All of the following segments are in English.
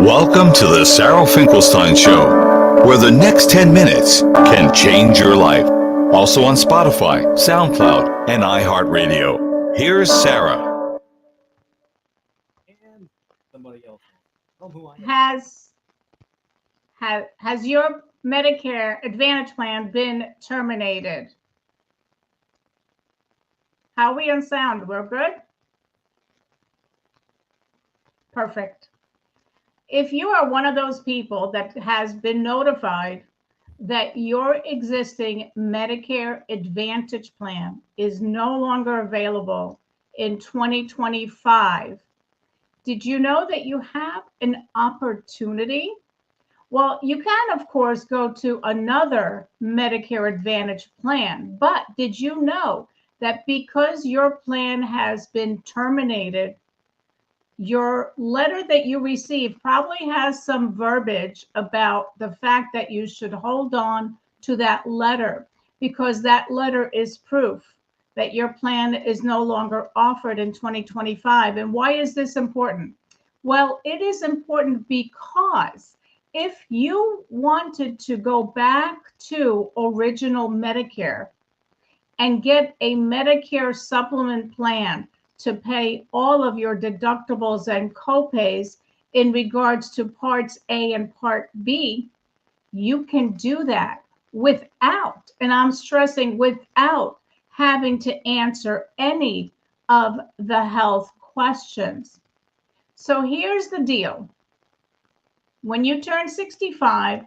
Welcome to the Sarah Finkelstein Show, where the next 10 minutes can change your life. Also on Spotify, SoundCloud, and iHeartRadio. Here's Sarah. And somebody else. Tell them who I am. Has your Medicare Advantage plan been terminated? How are we on sound? We're good? Perfect. If you are one of those people that has been notified that your existing Medicare Advantage plan is no longer available in 2025, did you know that you have an opportunity? Well, you can, of course, go to another Medicare Advantage plan, but did you know that because your plan has been terminated, your letter that you received probably has some verbiage about the fact that you should hold on to that letter, because that letter is proof that your plan is no longer offered in 2025. And why is this important? Well, it is important because if you wanted to go back to original Medicare and get a Medicare supplement plan to pay all of your deductibles and copays in regards to Parts A and Part B, you can do that without, and I'm stressing without, having to answer any of the health questions. So here's the deal. When you turn 65,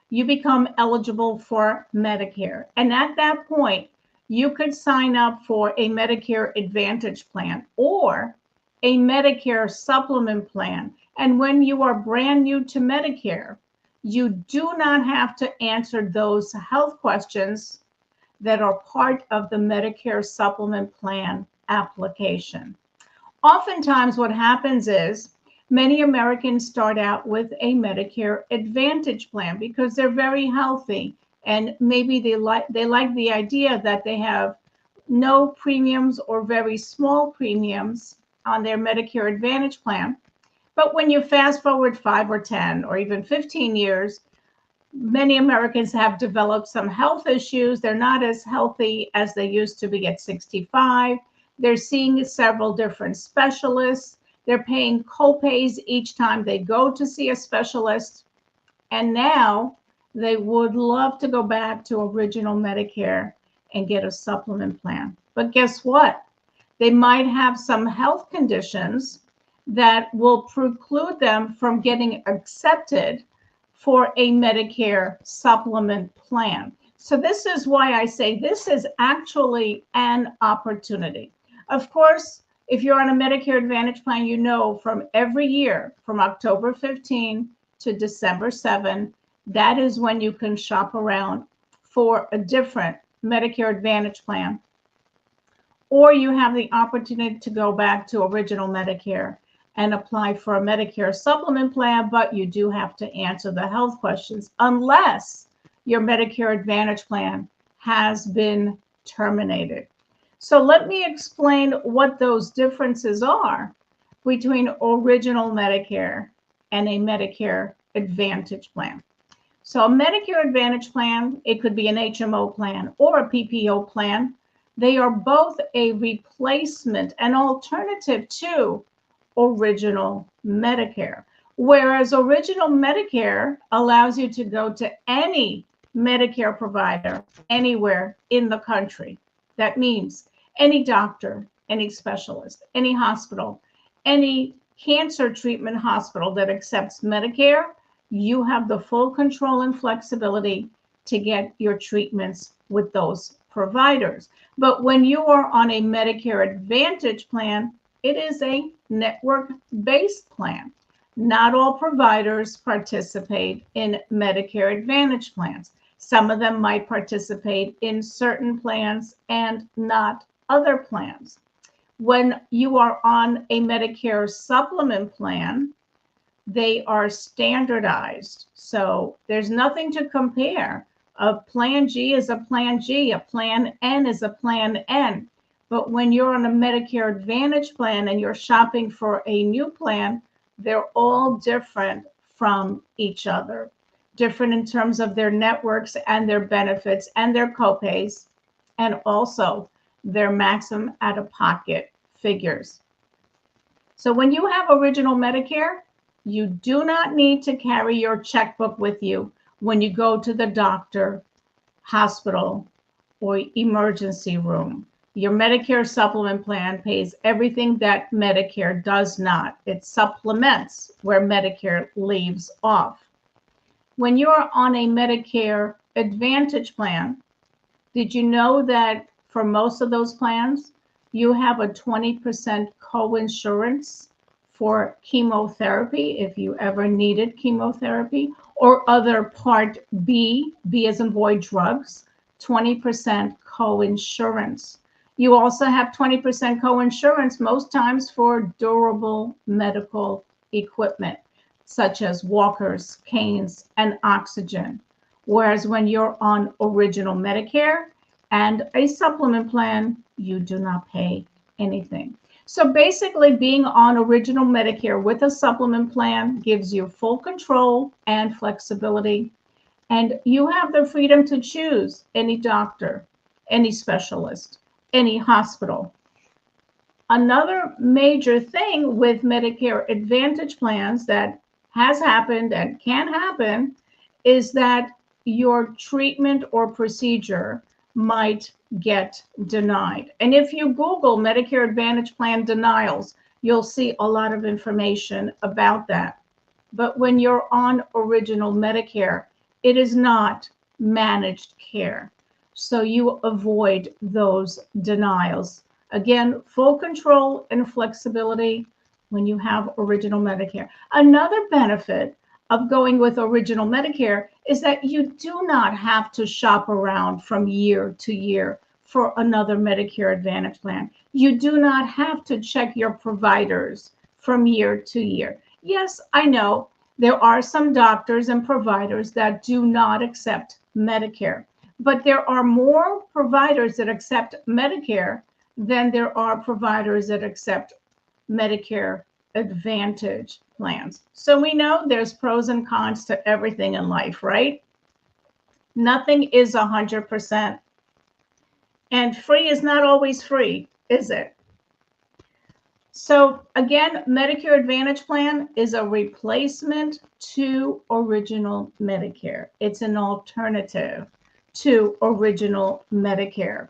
you become eligible for Medicare. And at that point, you could sign up for a Medicare Advantage plan or a Medicare supplement plan. And when you are brand new to Medicare, you do not have to answer those health questions that are part of the Medicare supplement plan application. Oftentimes, what happens is many Americans start out with a Medicare Advantage plan because they're very healthy. And maybe they like the idea that they have no premiums or very small premiums on their Medicare Advantage plan. But when you fast forward 5 or 10 or even 15 years, many Americans have developed some health issues. They're not as healthy as they used to be at 65. They're seeing several different specialists. They're paying copays each time they go to see a specialist. And now they would love to go back to original Medicare and get a supplement plan. But guess what? They might have some health conditions that will preclude them from getting accepted for a Medicare supplement plan. So this is why I say this is actually an opportunity. Of course, if you're on a Medicare Advantage plan, you know from every year, from October 15 to December 7, that is when you can shop around for a different Medicare Advantage plan. Or you have the opportunity to go back to original Medicare and apply for a Medicare supplement plan, but you do have to answer the health questions unless your Medicare Advantage plan has been terminated. So let me explain what those differences are between original Medicare and a Medicare Advantage plan. So a Medicare Advantage plan, it could be an HMO plan or a PPO plan. They are both a replacement, an alternative to original Medicare. Whereas original Medicare allows you to go to any Medicare provider anywhere in the country. That means any doctor, any specialist, any hospital, any cancer treatment hospital that accepts Medicare, you have the full control and flexibility to get your treatments with those providers. But when you are on a Medicare Advantage plan, it is a network-based plan. Not all providers participate in Medicare Advantage plans. Some of them might participate in certain plans and not other plans. When you are on a Medicare supplement plan, they are standardized. So there's nothing to compare. A plan G is a plan G, a plan N is a plan N. But when you're on a Medicare Advantage plan and you're shopping for a new plan, they're all different from each other, different in terms of their networks and their benefits and their copays, and also their maximum out-of-pocket figures. So when you have original Medicare, you do not need to carry your checkbook with you when you go to the doctor, hospital, or emergency room. Your Medicare supplement plan pays everything that Medicare does not. It supplements where Medicare leaves off. When you're on a Medicare Advantage plan, did you know that for most of those plans, you have a 20% co-insurance for chemotherapy if you ever needed chemotherapy, or other Part B, B as in boy, drugs, 20% co-insurance. You also have 20% co-insurance most times for durable medical equipment, such as walkers, canes, and oxygen. Whereas when you're on original Medicare and a supplement plan, you do not pay anything. So basically, being on original Medicare with a supplement plan gives you full control and flexibility. And you have the freedom to choose any doctor, any specialist, any hospital. Another major thing with Medicare Advantage plans that has happened and can happen is that your treatment or procedure might get denied. And if you Google Medicare Advantage plan denials, you'll see a lot of information about that. But when you're on original Medicare, it is not managed care. So you avoid those denials. Again, full control and flexibility when you have original Medicare. Another benefit of going with original Medicare is that you do not have to shop around from year to year for another Medicare Advantage plan. You do not have to check your providers from year to year. Yes, I know there are some doctors and providers that do not accept Medicare, but there are more providers that accept Medicare than there are providers that accept Medicare Advantage plans. So we know there's pros and cons to everything in life, right? Nothing is 100%. And free is not always free, is it? So again, Medicare Advantage plan is a replacement to original Medicare. It's an alternative to original Medicare.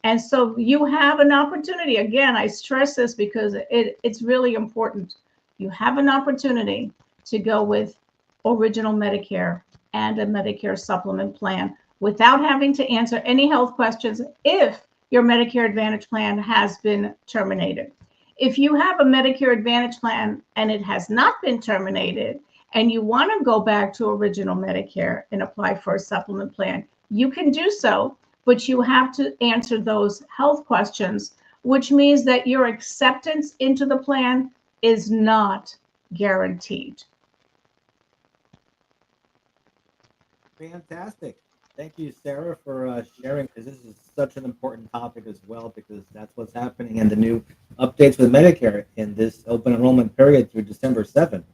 And so you have an opportunity. Again, I stress this because it's really important. You have an opportunity to go with original Medicare and a Medicare supplement plan without having to answer any health questions if your Medicare Advantage plan has been terminated. If you have a Medicare Advantage plan and it has not been terminated and you want to go back to original Medicare and apply for a supplement plan, you can do so, but you have to answer those health questions, which means that your acceptance into the plan is not guaranteed. Fantastic. Thank you, Sarah, for sharing, because this is such an important topic as well, because that's what's happening in the new updates with Medicare in this open enrollment period through December 7th.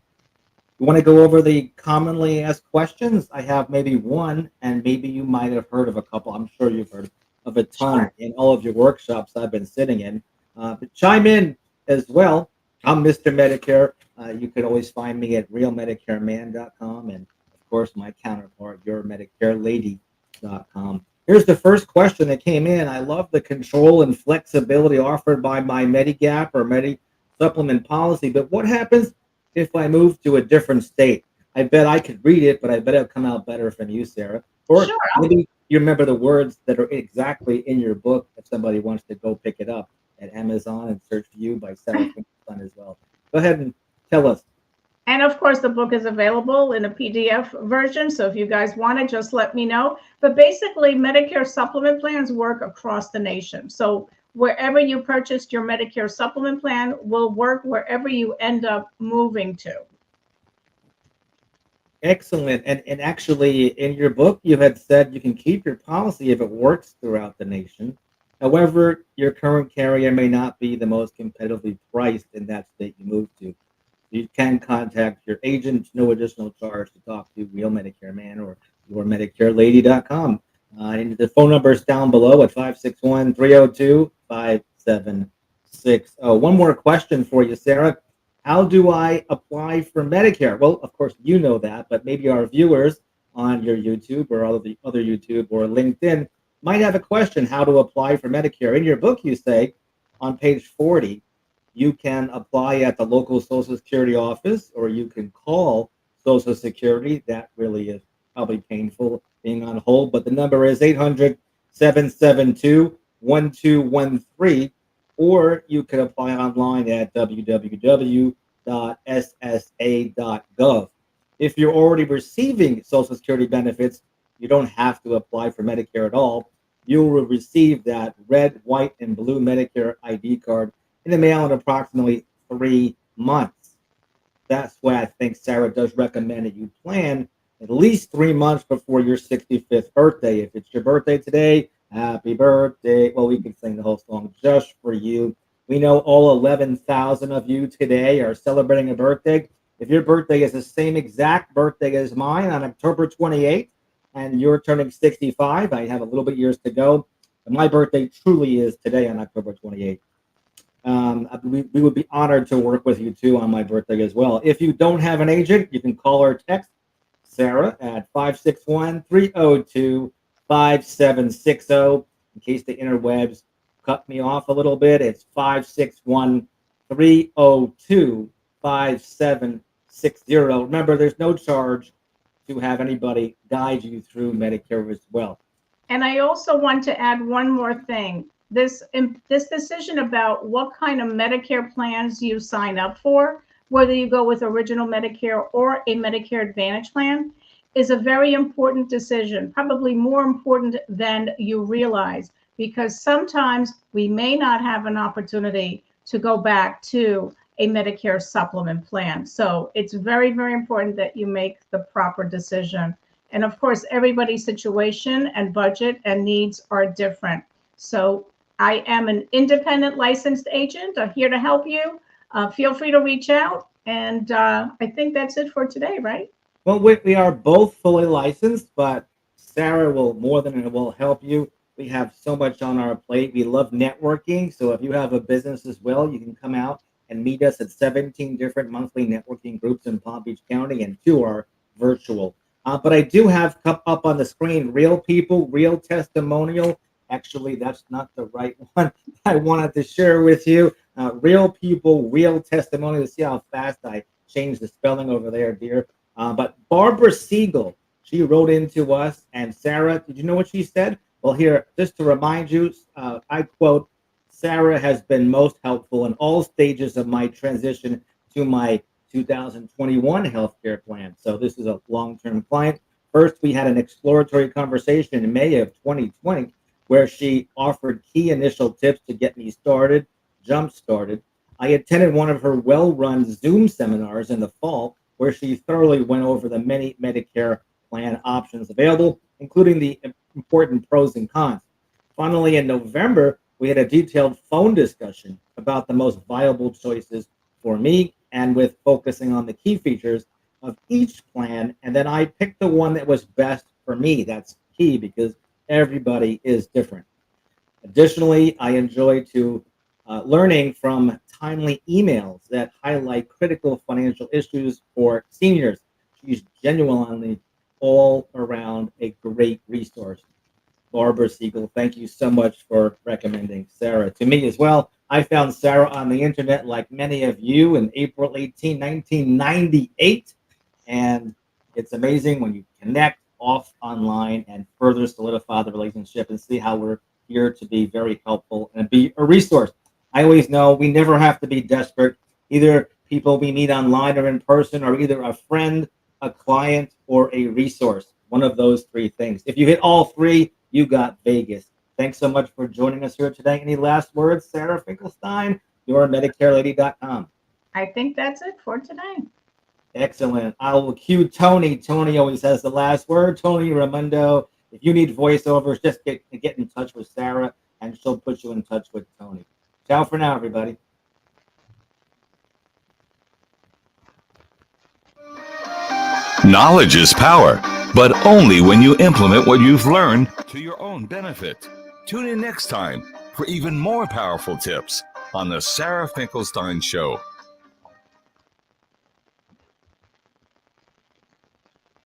You want to go over the commonly asked questions? I have maybe one, and maybe you might have heard of a couple. I'm sure you've heard of a ton in all of your workshops I've been sitting in. But chime in as well. I'm Mr. Medicare. You can always find me at realmedicareman.com, and of course my counterpart, yourmedicarelady.com. Here's the first question that came in. I love the control and flexibility offered by my Medigap or Medi supplement policy, but what happens if I move to a different state? I bet I could read it, but I bet it'll come out better from you, Sarah. Or Sure. maybe you remember the words that are exactly in your book if somebody wants to go pick it up at Amazon and search for you by Sarah Finkelstein as well. Go ahead and tell us. And of course, the book is available in a PDF version. So if you guys want it, just let me know. But basically, Medicare supplement plans work across the nation. So wherever you purchased your Medicare supplement plan will work wherever you end up moving to. Excellent. And actually, in your book, you had said you can keep your policy if it works throughout the nation. However, your current carrier may not be the most competitively priced in that state you move to. You can contact your agent, no additional charge, to talk to Real Medicare Man or yourmedicarelady.com. And the phone number is down below at 561-302-5760. One more question for you, Sarah. How do I apply for Medicare? Well, of course, you know that, but maybe our viewers on your YouTube or other YouTube or LinkedIn might have a question how to apply for Medicare. In your book, you say on page 40, you can apply at the local Social Security office or you can call Social Security. That really is probably painful being on hold, but the number is 800-772-1213, or you can apply online at www.ssa.gov. If you're already receiving Social Security benefits, you don't have to apply for Medicare at all. You will receive that red, white, and blue Medicare ID card in the mail in approximately 3 months. That's why I think Sarah does recommend that you plan at least 3 months before your 65th birthday. If it's your birthday today, happy birthday. Well, we can sing the whole song just for you. We know all 11,000 of you today are celebrating a birthday. If your birthday is the same exact birthday as mine on October 28th, and you're turning 65, I have a little bit years to go. But my birthday truly is today on October 28th. We would be honored to work with you too on my birthday as well. If you don't have an agent, you can call or text Sarah at 561-302-5760. In case the interwebs cut me off a little bit, it's 561-302-5760. Remember, there's no charge to have anybody guide you through Medicare as well. And I also want to add one more thing. This decision about what kind of Medicare plans you sign up for, whether you go with original Medicare or a Medicare Advantage plan, is a very important decision, probably more important than you realize, because sometimes we may not have an opportunity to go back to a Medicare supplement plan. So it's very, very important that you make the proper decision. And of course, everybody's situation and budget and needs are different. So I am an independent licensed agent. I'm here to help you. Feel free to reach out. And I think that's it for today, right? Well, we are both fully licensed, but Sarah will more than will help you. We have so much on our plate. We love networking. So if you have a business as well, you can come out and meet us at 17 different monthly networking groups in Palm Beach County, and 2 are virtual. But I do have up on the screen, Real People, Real Testimonial. Actually, that's not the right one I wanted to share with you. Real People, Real Testimonial. See how fast I changed the spelling over there, dear. But Barbara Siegel, she wrote into us. And Sarah, did you know what she said? Well, here, just to remind you, I quote, Sarah has been most helpful in all stages of my transition to my 2021 healthcare plan. So this is a long-term client. First, we had an exploratory conversation in May of 2020 where she offered key initial tips to get me started, jump-started. I attended one of her well-run Zoom seminars in the fall where she thoroughly went over the many Medicare plan options available, including the important pros and cons. Finally, in November, we had a detailed phone discussion about the most viable choices for me, and with focusing on the key features of each plan. And then I picked the one that was best for me. That's key because everybody is different. Additionally, I enjoy learning from timely emails that highlight critical financial issues for seniors. She's genuinely all around a great resource. Barbara Siegel, thank you so much for recommending Sarah to me as well. I found Sarah on the internet, like many of you, in April 18, 1998. And it's amazing when you connect off online and further solidify the relationship and see how we're here to be very helpful and be a resource. I always know we never have to be desperate. Either people we meet online or in person are either a friend, a client, or a resource. One of those 3 things. If you hit all 3, you got Vegas. Thanks so much for joining us here today. Any last words, Sarah Finkelstein? YourMedicareLady.com. I think that's it for today. Excellent. I will cue Tony. Tony always has the last word. Tony Raimondo. If you need voiceovers, just get in touch with Sarah, and she'll put you in touch with Tony. Ciao for now, everybody. Knowledge is power, but only when you implement what you've learned to your own benefit. Tune in next time for even more powerful tips on The Sarah Finkelstein Show.